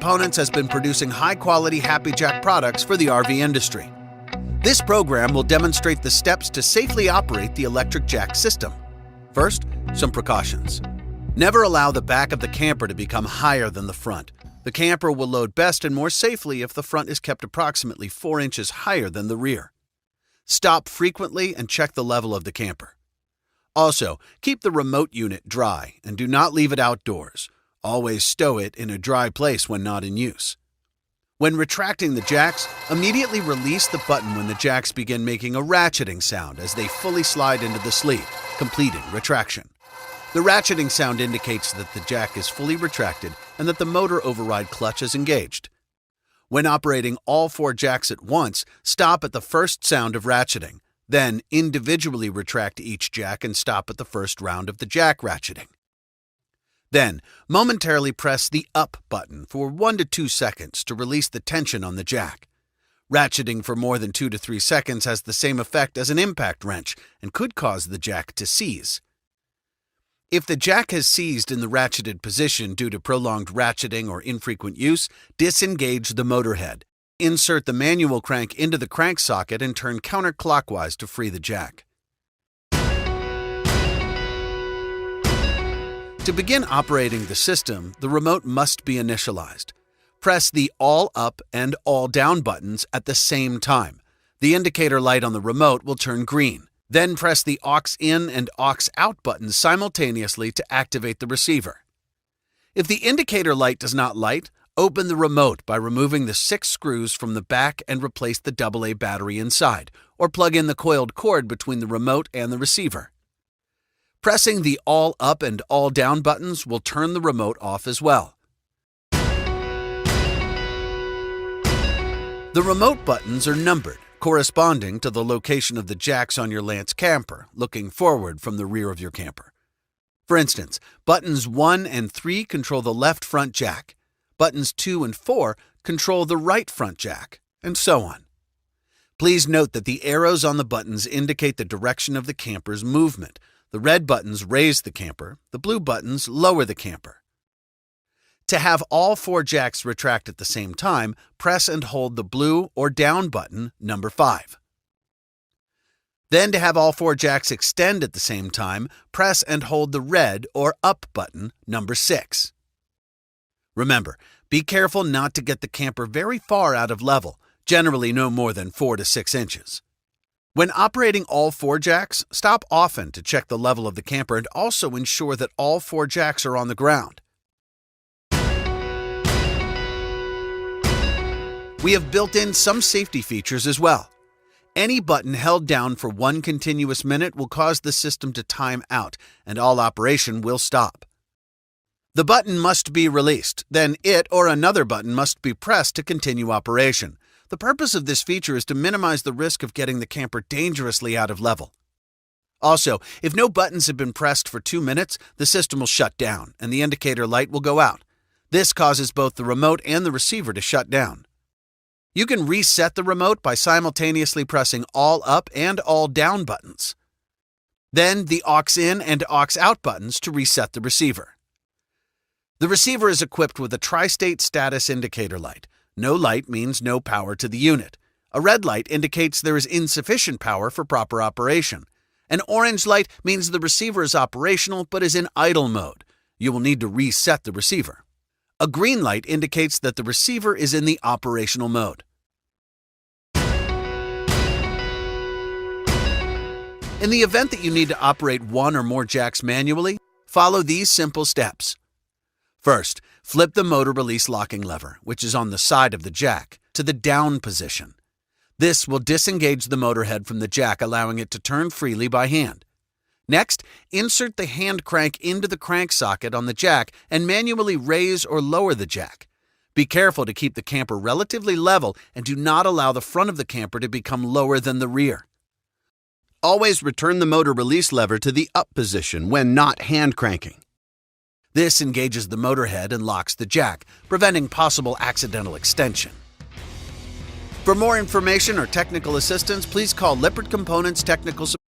Components has been producing high-quality HappiJac products for the RV industry. This program will demonstrate the steps to safely operate the electric jack system. First, some precautions. Never allow the back of the camper to become higher than the front. The camper will load best and more safely if the front is kept approximately 4 inches higher than the rear. Stop frequently and check the level of the camper. Also, keep the remote unit dry and do not leave it outdoors. Always stow it in a dry place when not in use. When retracting the jacks, immediately release the button when the jacks begin making a ratcheting sound as they fully slide into the sleeve, completing retraction. The ratcheting sound indicates that the jack is fully retracted and that the motor override clutch is engaged. When operating all 4 jacks at once, stop at the first sound of ratcheting, then individually retract each jack and stop at the first round of the jack ratcheting. Then, momentarily press the up button for 1 to 2 seconds to release the tension on the jack. Ratcheting for more than 2 to 3 seconds has the same effect as an impact wrench and could cause the jack to seize. If the jack has seized in the ratcheted position due to prolonged ratcheting or infrequent use, disengage the motor head. Insert the manual crank into the crank socket and turn counterclockwise to free the jack. To begin operating the system, the remote must be initialized. Press the All Up and All Down buttons at the same time. The indicator light on the remote will turn green. Then press the Aux In and Aux Out buttons simultaneously to activate the receiver. If the indicator light does not light, open the remote by removing the 6 screws from the back and replace the AA battery inside, or plug in the coiled cord between the remote and the receiver. Pressing the All Up and All Down buttons will turn the remote off as well. The remote buttons are numbered, corresponding to the location of the jacks on your Lance camper, looking forward from the rear of your camper. For instance, buttons 1 and 3 control the left front jack, buttons 2 and 4 control the right front jack, and so on. Please note that the arrows on the buttons indicate the direction of the camper's movement. The red buttons raise the camper, the blue buttons lower the camper. To have all 4 jacks retract at the same time, press and hold the blue or down button, number 5. Then to have all 4 jacks extend at the same time, press and hold the red or up button, number 6. Remember, be careful not to get the camper very far out of level, generally no more than 4 to 6 inches. When operating all 4 jacks, stop often to check the level of the camper and also ensure that all 4 jacks are on the ground. We have built in some safety features as well. Any button held down for 1 continuous minute will cause the system to time out, and all operation will stop. The button must be released, then it or another button must be pressed to continue operation. The purpose of this feature is to minimize the risk of getting the camper dangerously out of level. Also, if no buttons have been pressed for 2 minutes, the system will shut down and the indicator light will go out. This causes both the remote and the receiver to shut down. You can reset the remote by simultaneously pressing All Up and All Down buttons. Then the Aux In and Aux Out buttons to reset the receiver. The receiver is equipped with a tri-state status indicator light. No light means no power to the unit. A red light indicates there is insufficient power for proper operation. An orange light means the receiver is operational but is in idle mode. You will need to reset the receiver. A green light indicates that the receiver is in the operational mode. In the event that you need to operate 1 or more jacks manually, follow these simple steps. First, flip the motor release locking lever, which is on the side of the jack, to the down position. This will disengage the motor head from the jack, allowing it to turn freely by hand. Next, insert the hand crank into the crank socket on the jack and manually raise or lower the jack. Be careful to keep the camper relatively level and do not allow the front of the camper to become lower than the rear. Always return the motor release lever to the up position when not hand cranking. This engages the motor head and locks the jack, preventing possible accidental extension. For more information or technical assistance, please call Lippert Components Technical Support.